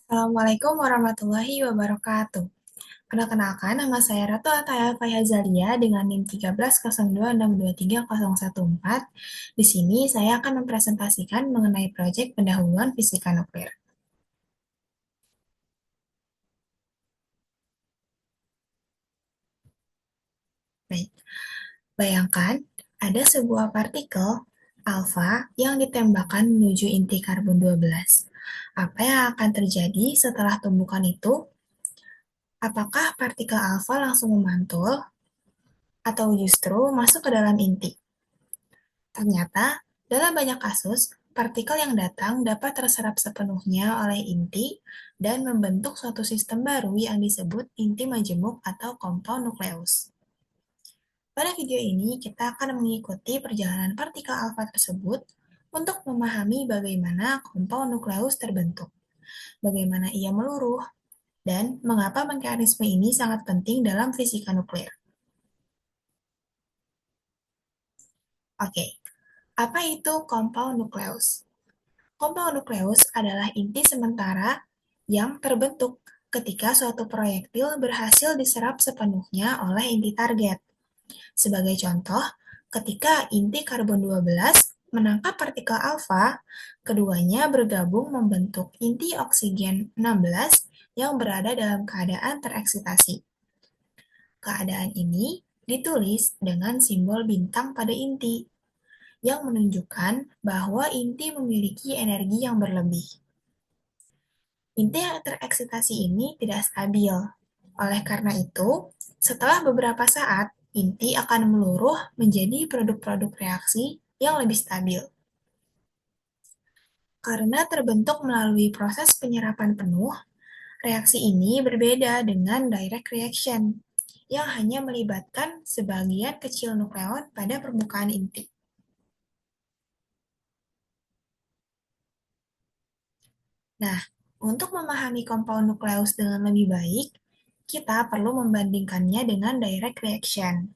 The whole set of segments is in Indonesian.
Assalamualaikum warahmatullahi wabarakatuh. Perkenalkan, nama saya Ratu Ataya Fayazalia dengan NIM 1302623014. Di sini saya akan mempresentasikan mengenai proyek pendahuluan fisika nuklir. Baik, bayangkan ada sebuah partikel alfa yang ditembakkan menuju inti karbon 12. Apa yang akan terjadi setelah tumbukan itu? Apakah partikel alfa langsung memantul atau justru masuk ke dalam inti? Ternyata, dalam banyak kasus, partikel yang datang dapat terserap sepenuhnya oleh inti dan membentuk suatu sistem baru yang disebut inti majemuk atau compound nucleus. Pada video ini, kita akan mengikuti perjalanan partikel alfa tersebut untuk memahami bagaimana compound nucleus terbentuk, bagaimana ia meluruh, dan mengapa mekanisme ini sangat penting dalam fisika nuklir. Oke, apa itu compound nucleus? Compound nukleus adalah inti sementara yang terbentuk ketika suatu proyektil berhasil diserap sepenuhnya oleh inti target. Sebagai contoh, ketika inti karbon 12 menangkap partikel alfa, keduanya bergabung membentuk inti oksigen 16 yang berada dalam keadaan tereksitasi. Keadaan ini ditulis dengan simbol bintang pada inti, yang menunjukkan bahwa inti memiliki energi yang berlebih. Inti yang tereksitasi ini tidak stabil. Oleh karena itu, setelah beberapa saat, inti akan meluruh menjadi produk-produk reaksi yang lebih stabil. Karena terbentuk melalui proses penyerapan penuh, reaksi ini berbeda dengan direct reaction, yang hanya melibatkan sebagian kecil nukleon pada permukaan inti. Nah, untuk memahami compound nukleus dengan lebih baik, kita perlu membandingkannya dengan direct reaction.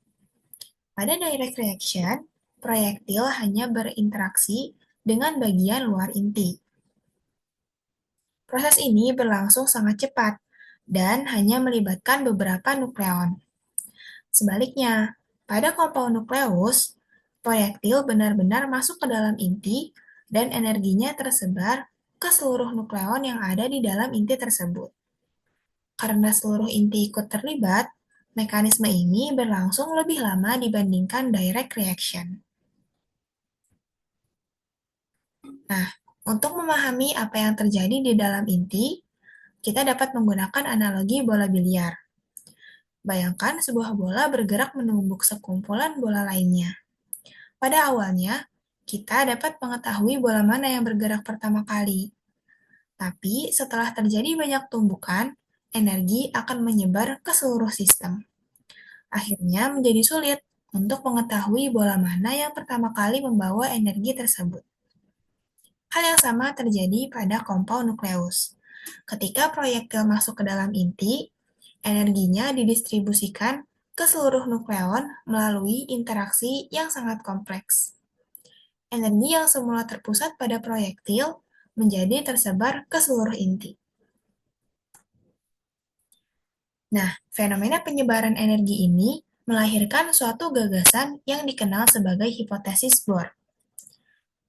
Pada direct reaction, proyektil hanya berinteraksi dengan bagian luar inti. Proses ini berlangsung sangat cepat dan hanya melibatkan beberapa nukleon. Sebaliknya, pada compound nukleus, proyektil benar-benar masuk ke dalam inti dan energinya tersebar ke seluruh nukleon yang ada di dalam inti tersebut. Karena seluruh inti ikut terlibat, mekanisme ini berlangsung lebih lama dibandingkan direct reaction. Nah, untuk memahami apa yang terjadi di dalam inti, kita dapat menggunakan analogi bola biliar. Bayangkan sebuah bola bergerak menumbuk sekumpulan bola lainnya. Pada awalnya, kita dapat mengetahui bola mana yang bergerak pertama kali. Tapi setelah terjadi banyak tumbukan, energi akan menyebar ke seluruh sistem. Akhirnya menjadi sulit untuk mengetahui bola mana yang pertama kali membawa energi tersebut. Hal yang sama terjadi pada compound nukleus. Ketika proyektil masuk ke dalam inti, energinya didistribusikan ke seluruh nukleon melalui interaksi yang sangat kompleks. Energi yang semula terpusat pada proyektil menjadi tersebar ke seluruh inti. Nah, fenomena penyebaran energi ini melahirkan suatu gagasan yang dikenal sebagai hipotesis Bohr.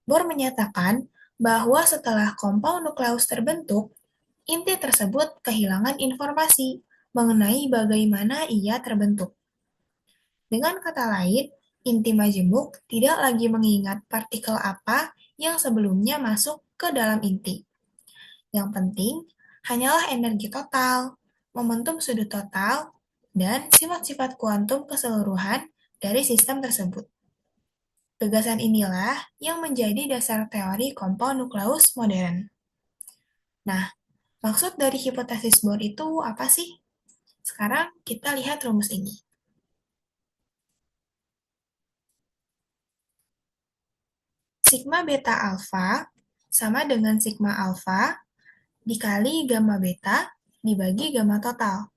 Bohr menyatakan bahwa setelah compound nukleus terbentuk, inti tersebut kehilangan informasi mengenai bagaimana ia terbentuk. Dengan kata lain, inti majemuk tidak lagi mengingat partikel apa yang sebelumnya masuk ke dalam inti. Yang penting hanyalah energi total, momentum sudut total, dan sifat-sifat kuantum keseluruhan dari sistem tersebut. Gagasan inilah yang menjadi dasar teori compound nukleus modern. Nah, maksud dari hipotesis Bohr itu apa sih? Sekarang kita lihat rumus ini. Sigma beta alfa sama dengan sigma alfa dikali gamma beta dibagi gamma total.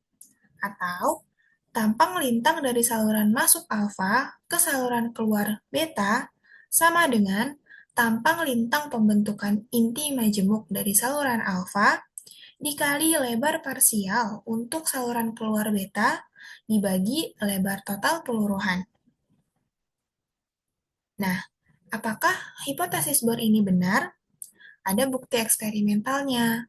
Atau tampang lintang dari saluran masuk alfa ke saluran keluar beta sama dengan tampang lintang pembentukan inti majemuk dari saluran alfa dikali lebar parsial untuk saluran keluar beta dibagi lebar total peluruhan. Nah, apakah hipotesis Bohr ini benar? Ada bukti eksperimentalnya.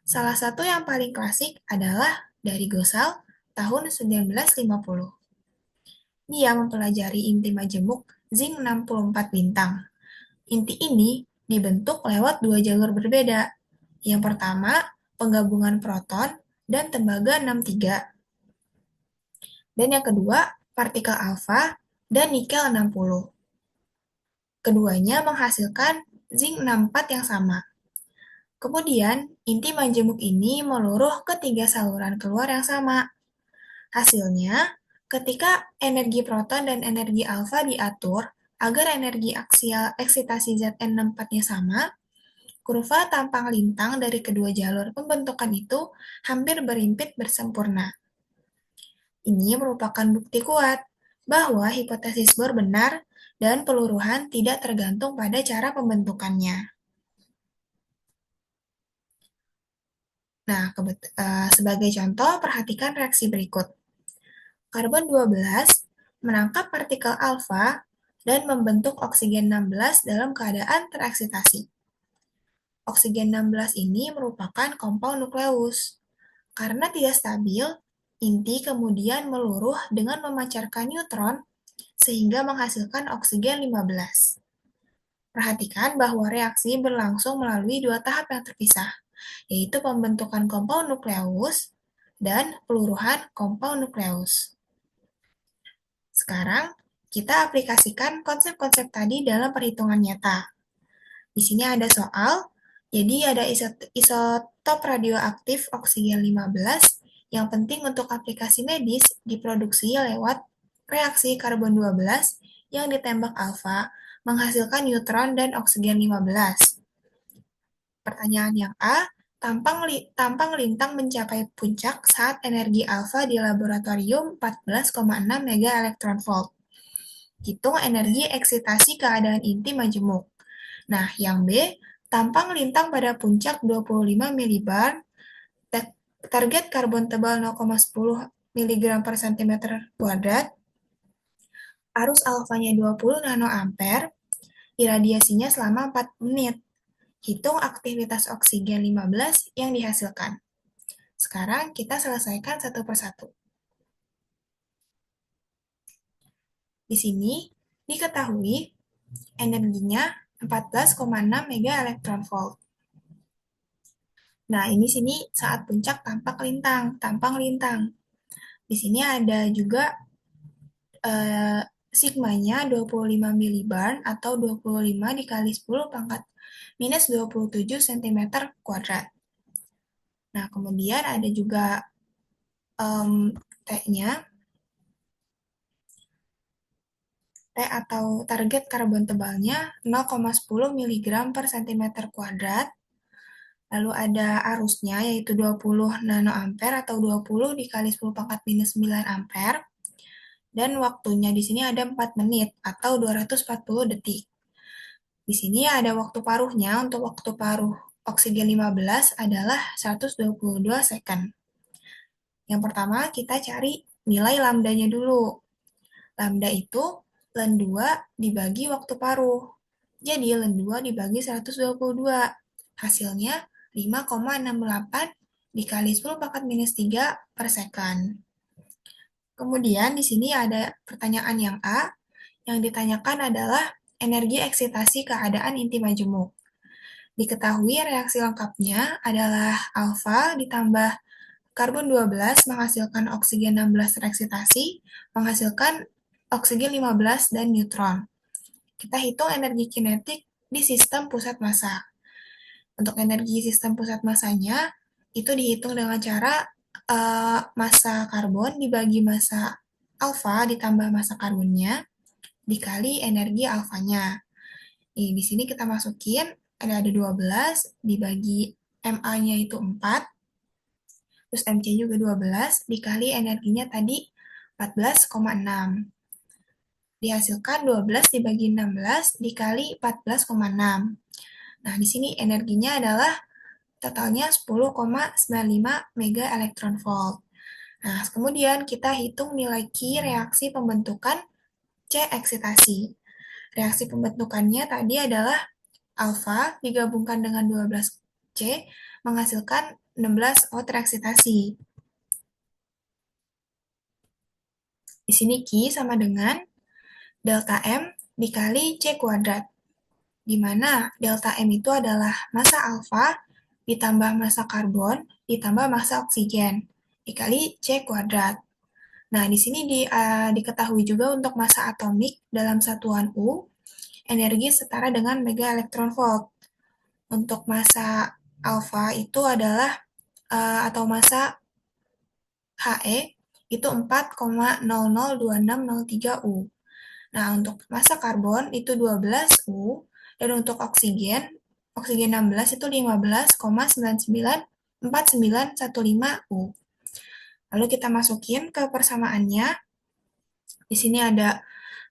Salah satu yang paling klasik adalah dari Gosal tahun 1950. Dia mempelajari inti majemuk zinc 64 bintang. Inti ini dibentuk lewat dua jalur berbeda. Yang pertama, penggabungan proton dan tembaga 63. Dan yang kedua, partikel alfa dan nikel 60. Keduanya menghasilkan zinc 64 yang sama. Kemudian, inti majemuk ini meluruh ke tiga saluran keluar yang sama. Hasilnya, ketika energi proton dan energi alfa diatur agar energi aksial eksitasi Zn64-nya sama, kurva tampang lintang dari kedua jalur pembentukan itu hampir berimpit bersempurna. Ini merupakan bukti kuat bahwa hipotesis Bohr benar dan peluruhan tidak tergantung pada cara pembentukannya. Nah, sebagai contoh, perhatikan reaksi berikut. Karbon 12 menangkap partikel alfa dan membentuk oksigen 16 dalam keadaan tereksitasi. Oksigen 16 ini merupakan kompon nukleus. Karena tidak stabil, inti kemudian meluruh dengan memancarkan neutron sehingga menghasilkan oksigen 15. Perhatikan bahwa reaksi berlangsung melalui dua tahap yang terpisah, yaitu pembentukan kompon nukleus dan peluruhan kompon nukleus. Sekarang, kita aplikasikan konsep-konsep tadi dalam perhitungan nyata. Di sini ada soal, jadi ada isotop radioaktif oksigen 15 yang penting untuk aplikasi medis diproduksi lewat reaksi karbon 12 yang ditembak alfa menghasilkan neutron dan oksigen 15. Pertanyaan yang A, tampang lintang mencapai puncak saat energi alfa di laboratorium 14,6 MeV. Hitung energi eksitasi keadaan inti majemuk. Nah, yang B, tampang lintang pada puncak 25 mbar, target karbon tebal 0,10 mg per cm kuadrat, arus alfanya 20 nanoampere, iradiasinya selama 4 menit. Hitung aktivitas oksigen 15 yang dihasilkan. Sekarang kita selesaikan satu persatu. Di sini diketahui energinya 14,6 MeV. Nah, ini sini saat puncak tampang lintang. Di sini ada juga sigmanya 25 mbar atau 25 dikali 10 pangkat minus 27 cm kuadrat. Nah, kemudian ada juga T-nya. T atau target karbon tebalnya 0,10 mg per cm kuadrat. Lalu ada arusnya yaitu 20 nanoampere atau 20 dikali 10 pangkat minus 9 ampere. Dan waktunya di sini ada 4 menit atau 240 detik. Di sini ada waktu paruhnya. Untuk waktu paruh oksigen 15 adalah 122 second. Yang pertama kita cari nilai lambdanya dulu. Lambda itu len 2 dibagi waktu paruh. Jadi len 2 dibagi 122. Hasilnya 5,68 dikali 10 pangkat minus 3 per second. Kemudian di sini ada pertanyaan yang A. Yang ditanyakan adalah energi eksitasi keadaan inti majemuk. Diketahui reaksi lengkapnya adalah alfa ditambah karbon 12 menghasilkan oksigen 16 tereksitasi, menghasilkan oksigen 15 dan neutron. Kita hitung energi kinetik di sistem pusat massa. Untuk energi sistem pusat massanya, itu dihitung dengan cara massa karbon dibagi massa alfa ditambah massa karbonnya, dikali energi alfanya. Di sini kita masukin ada 12 dibagi MA-nya itu 4, terus MC juga 12 dikali energinya tadi 14,6. Dihasilkan 12 dibagi 16 dikali 14,6. Nah, di sini energinya adalah totalnya 10,95 mega elektron volt. Nah, kemudian kita hitung nilai Q reaksi pembentukan C eksitasi. Reaksi pembentukannya tadi adalah alfa digabungkan dengan 12C menghasilkan 16 O tereksitasi. Di sini Q sama dengan delta M dikali C kuadrat, di mana delta M itu adalah massa alfa ditambah massa karbon ditambah massa oksigen dikali C kuadrat. Nah, di sini diketahui juga untuk massa atomik dalam satuan U, energi setara dengan mega elektron volt. Untuk massa alfa itu adalah atau massa He itu 4,002603 U. Nah, untuk massa karbon itu 12 U, dan untuk oksigen, oksigen 16 itu 15,994915 U. Lalu kita masukin ke persamaannya. Di sini ada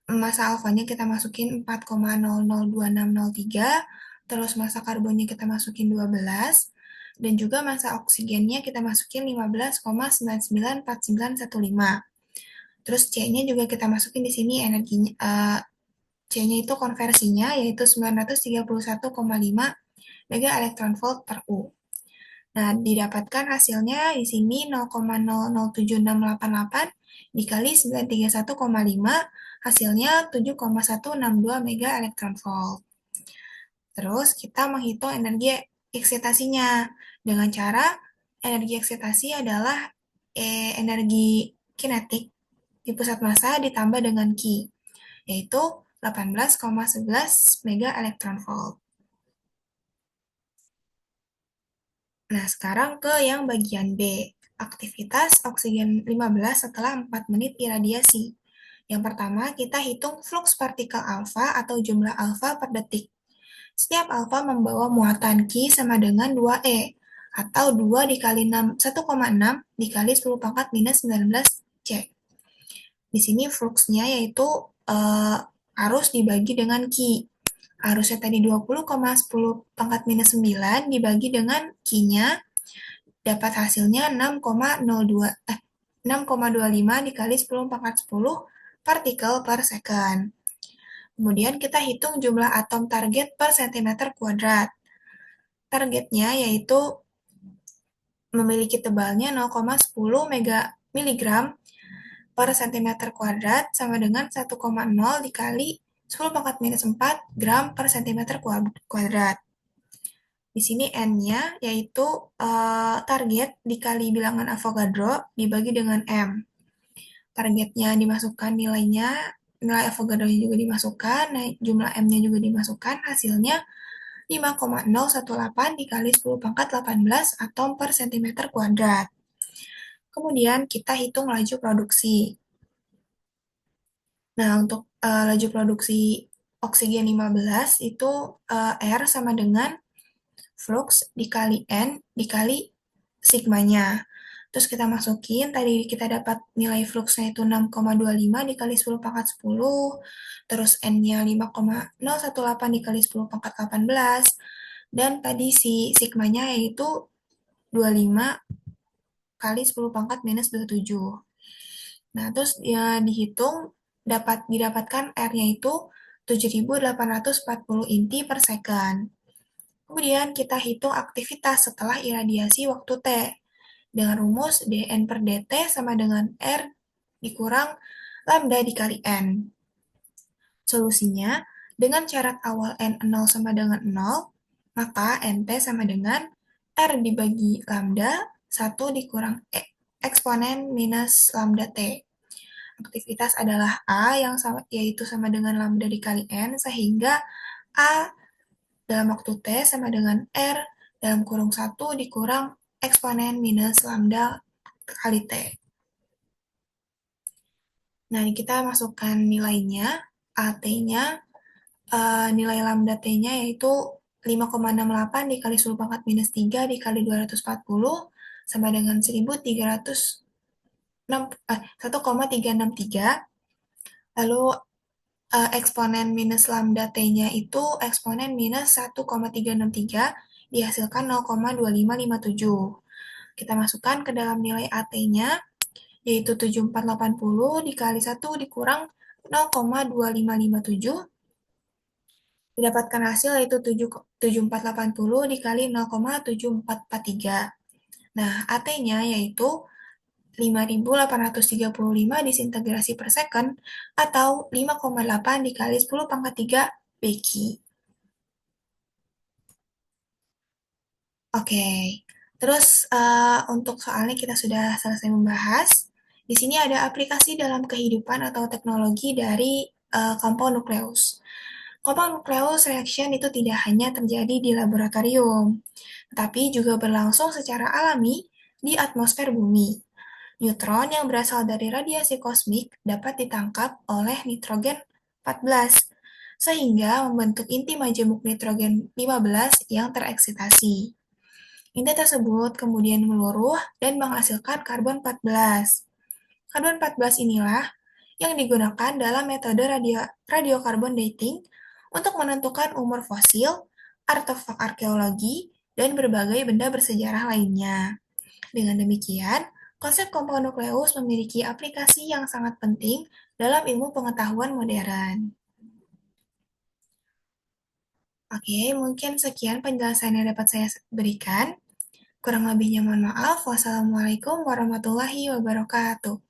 massa alfanya kita masukin 4,002603, terus massa karbonnya kita masukin 12, dan juga massa oksigennya kita masukin 15,994915. Terus C-nya juga kita masukin di sini energinya, C-nya itu konversinya yaitu 931,5 mega elektron volt per U. Nah, didapatkan hasilnya di sini 0,007688 dikali 931,5, hasilnya 7,162 mega elektron volt. Terus kita menghitung energi eksitasinya dengan cara energi eksitasi adalah energi kinetik di pusat massa ditambah dengan Q, yaitu 18,11 mega elektron volt. Nah, sekarang ke yang bagian B. Aktivitas oksigen 15 setelah 4 menit iradiasi. Yang pertama, kita hitung flux partikel alfa atau jumlah alfa per detik. Setiap alfa membawa muatan Q sama dengan 2E, atau 2 dikali 1,6 dikali 10 pangkat minus 19 C. Di sini fluxnya yaitu arus dibagi dengan Q. Arusnya tadi 20,10 pangkat minus 9 dibagi dengan Q-nya, dapat hasilnya 6,25 dikali 10 pangkat 10 partikel per second. Kemudian kita hitung jumlah atom target per cm kuadrat. Targetnya yaitu memiliki tebalnya 0,10 miligram per cm kuadrat sama dengan 1,0 dikali 10 pangkat minus 4 gram per cm kuadrat. Di sini N-nya yaitu target dikali bilangan Avogadro dibagi dengan M. Targetnya dimasukkan nilainya, nilai Avogadro-nya juga dimasukkan, nah, jumlah M-nya juga dimasukkan, hasilnya 5,018 dikali 10 pangkat 18 atom per cm kuadrat. Kemudian kita hitung laju produksi. Nah, untuk laju produksi oksigen 15 itu R sama dengan flux dikali N dikali sigmanya. Terus kita masukin, tadi kita dapat nilai fluxnya itu 6,25 dikali 10 pangkat 10, terus N-nya 5,018 dikali 10 pangkat 18, dan tadi si sigmanya yaitu 25 kali 10 pangkat minus 27. Nah, terus ya dihitung, didapatkan R-nya itu 7.840 inti per second. Kemudian kita hitung aktivitas setelah iradiasi waktu T dengan rumus dN per dt sama dengan R dikurang lambda dikali N. Solusinya, dengan syarat awal N0 sama dengan 0, maka NT sama dengan R dibagi lambda 1 dikurang eksponen minus lambda T. Aktivitas adalah A yang yaitu sama dengan lambda dikali N, sehingga A dalam waktu T sama dengan R dalam kurung 1 dikurang eksponen minus lambda kali T. Nah, ini kita masukkan nilainya, AT-nya, nilai lambda T-nya yaitu 5,68 dikali 10 pangkat minus 3 dikali 240 sama dengan 1,363. Lalu eksponen minus lambda T-nya itu eksponen minus 1,363 dihasilkan 0,2557. Kita masukkan ke dalam nilai AT-nya, yaitu 7480 dikali 1 dikurang 0,2557, didapatkan hasil yaitu 7480 dikali 0,7443. Nah, AT-nya yaitu 5.835 disintegrasi per second atau 5,8 dikali 10 pangkat 3 Bq. Oke, terus untuk soalnya kita sudah selesai membahas. Di sini ada aplikasi dalam kehidupan atau teknologi dari compound nukleus. Compound nukleus reaction itu tidak hanya terjadi di laboratorium, tapi juga berlangsung secara alami di atmosfer bumi. Neutron yang berasal dari radiasi kosmik dapat ditangkap oleh nitrogen 14, sehingga membentuk inti majemuk nitrogen 15 yang tereksitasi. Inti tersebut kemudian meluruh dan menghasilkan karbon 14. Karbon 14 inilah yang digunakan dalam metode radiokarbon dating untuk menentukan umur fosil, artefak arkeologi, dan berbagai benda bersejarah lainnya. Dengan demikian, konsep compound nukleus memiliki aplikasi yang sangat penting dalam ilmu pengetahuan modern. Oke, mungkin sekian penjelasan yang dapat saya berikan. Kurang lebihnya mohon maaf. Wassalamualaikum warahmatullahi wabarakatuh.